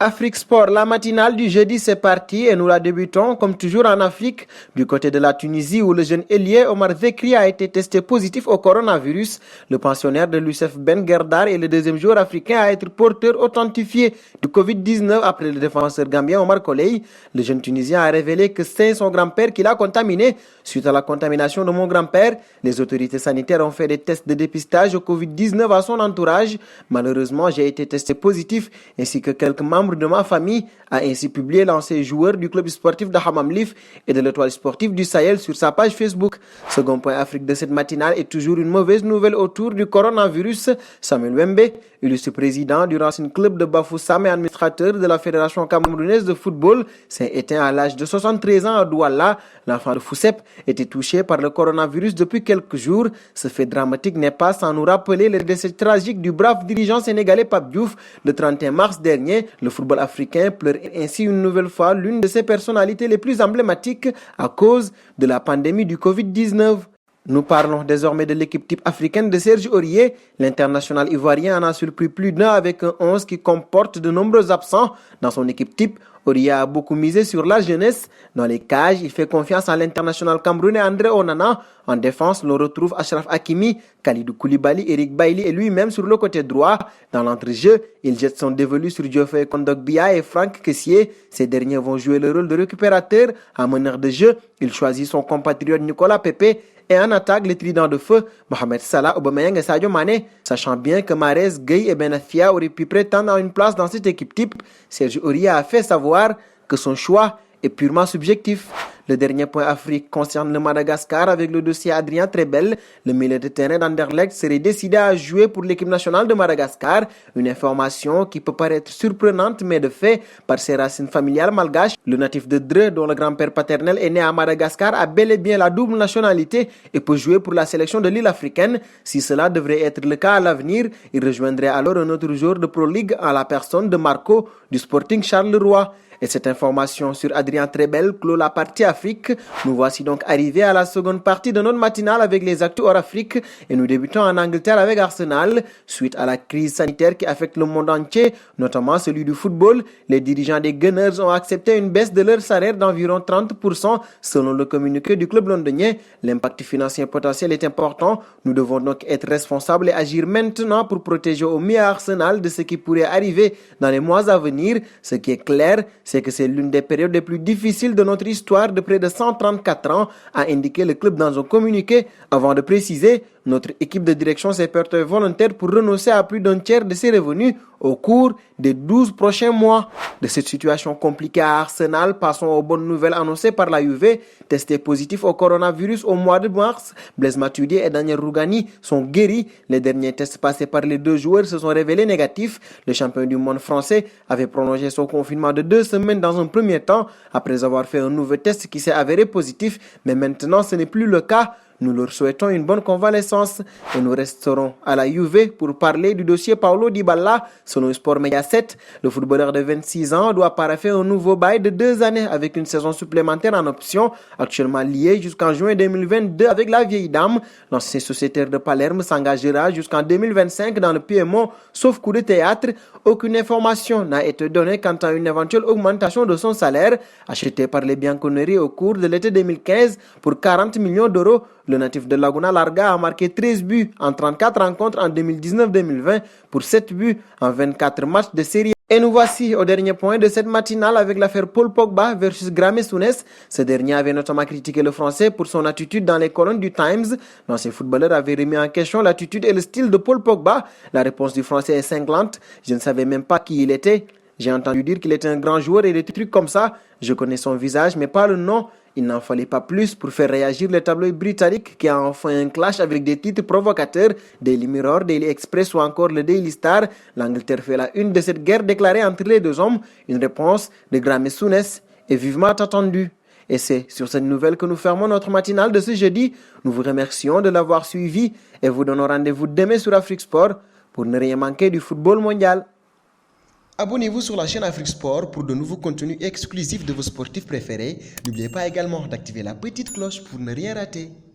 Afrique Sport, la matinale du jeudi, c'est parti et nous la débutons comme toujours en Afrique, du côté de la Tunisie où le jeune ailier Omar Zekri a été testé positif au coronavirus. Le pensionnaire de l'USF Ben Gerdar est le deuxième joueur africain à être porteur authentifié du Covid-19 après le défenseur gambien Omar Colley. Le jeune Tunisien a révélé que c'est son grand-père qui l'a contaminé. Suite à la contamination de mon grand-père, les autorités sanitaires ont fait des tests de dépistage au Covid-19 à son entourage. Malheureusement, j'ai été testé positif ainsi que quelques membres de ma famille, a ainsi publié l'ancien joueur du club sportif de Hammam Lif et de l'étoile sportive du Sahel sur sa page Facebook. Second point Afrique de cette matinale est toujours une mauvaise nouvelle autour du coronavirus. Samuel Wembe, illustre président du Racing Club de Bafoussam et administrateur de la Fédération camerounaise de football, s'est éteint à l'âge de 73 ans à Douala. L'enfant de Foussep était touché par le coronavirus depuis quelques jours. Ce fait dramatique n'est pas sans nous rappeler le décès tragique du brave dirigeant sénégalais Pape Diouf le 31 mars dernier. Le football africain pleure ainsi une nouvelle fois l'une de ses personnalités les plus emblématiques à cause de la pandémie du Covid-19. Nous parlons désormais de l'équipe type africaine de Serge Aurier. L'international ivoirien en a surpris plus d'un avec un 11 qui comporte de nombreux absents. Dans son équipe type, Aurier a beaucoup misé sur la jeunesse. Dans les cages, il fait confiance à l'international camerounais André Onana. En défense, l'on retrouve Achraf Hakimi, Khalidou Koulibaly, Eric Bailly et lui-même sur le côté droit. Dans l'entrejeu, il jette son dévolu sur Geoffrey Kondogbia et Franck Kessié. Ces derniers vont jouer le rôle de récupérateur. En meneur de jeu, il choisit son compatriote Nicolas Pepe. Et en attaque, les tridents de feu, Mohamed Salah, Aubameyang et Sadio Mané. Sachant bien que Mahrez, Gueye et Benafia auraient pu prétendre à une place dans cette équipe type, Serge Aurier a fait savoir que son choix est purement subjectif. Le dernier point Afrique concerne le Madagascar avec le dossier Adrien Trebel. Le milieu de terrain d'Anderlecht serait décidé à jouer pour l'équipe nationale de Madagascar. Une information qui peut paraître surprenante mais de fait, par ses racines familiales malgaches, le natif de Dreux dont le grand-père paternel est né à Madagascar a bel et bien la double nationalité et peut jouer pour la sélection de l'île africaine. Si cela devrait être le cas à l'avenir, il rejoindrait alors un autre joueur de Pro League en la personne de Marco du Sporting Charleroi. Et cette information sur Adrien Trebel clôt la partie Afrique. Nous voici donc arrivés à la seconde partie de notre matinale avec les actus hors Afrique et nous débutons en Angleterre avec Arsenal. Suite à la crise sanitaire qui affecte le monde entier, notamment celui du football, les dirigeants des Gunners ont accepté une baisse de leur salaire d'environ 30% selon le communiqué du club londonien. L'impact financier potentiel est important. Nous devons donc être responsables et agir maintenant pour protéger au mieux Arsenal de ce qui pourrait arriver dans les mois à venir. Ce qui est clair, c'est que c'est l'une des périodes les plus difficiles de notre histoire de près de 134 ans, a indiqué le club dans un communiqué, avant de préciser: notre équipe de direction s'est portée volontaire pour renoncer à plus d'un tiers de ses revenus au cours des 12 prochains mois. De cette situation compliquée à Arsenal, passons aux bonnes nouvelles annoncées par la Juve. Testés positifs au coronavirus au mois de mars, Blaise Matuidi et Daniel Rougani sont guéris. Les derniers tests passés par les deux joueurs se sont révélés négatifs. Le champion du monde français avait prolongé son confinement de 2 semaines dans un premier temps, après avoir fait un nouveau test qui s'est avéré positif. Mais maintenant, ce n'est plus le cas. Nous leur souhaitons une bonne convalescence et nous resterons à la Juve pour parler du dossier Paulo Dybala. Selon Sport Media 7, le footballeur de 26 ans doit paraffer un nouveau bail de 2 années avec une saison supplémentaire en option, actuellement liée jusqu'en juin 2022 avec la vieille dame. L'ancien sociétaire de Palerme s'engagera jusqu'en 2025 dans le Piémont, sauf coup de théâtre. Aucune information n'a été donnée quant à une éventuelle augmentation de son salaire, acheté par les Bianconeri au cours de l'été 2015 pour 40 millions d'euros. Le natif de Laguna Larga a marqué 13 buts en 34 rencontres en 2019-2020 pour 7 buts en 24 matchs de série. Et nous voici au dernier point de cette matinale avec l'affaire Paul Pogba versus Graeme Souness. Ce dernier avait notamment critiqué le Français pour son attitude dans les colonnes du Times. L'ancien footballeur avait remis en question l'attitude et le style de Paul Pogba. La réponse du Français est cinglante. Je ne savais même pas qui il était. J'ai entendu dire qu'il était un grand joueur et des trucs comme ça. Je connais son visage mais pas le nom. Il n'en fallait pas plus pour faire réagir les tabloïds britanniques qui a enfin un clash avec des titres provocateurs, Daily Mirror, Daily Express ou encore le Daily Star. L'Angleterre fait la une de cette guerre déclarée entre les deux hommes. Une réponse de Graeme Souness est vivement attendue. Et c'est sur cette nouvelle que nous fermons notre matinale de ce jeudi. Nous vous remercions de l'avoir suivi et vous donnons rendez-vous demain sur Afrique Sport pour ne rien manquer du football mondial. Abonnez-vous sur la chaîne Afrique Sport pour de nouveaux contenus exclusifs de vos sportifs préférés. N'oubliez pas également d'activer la petite cloche pour ne rien rater.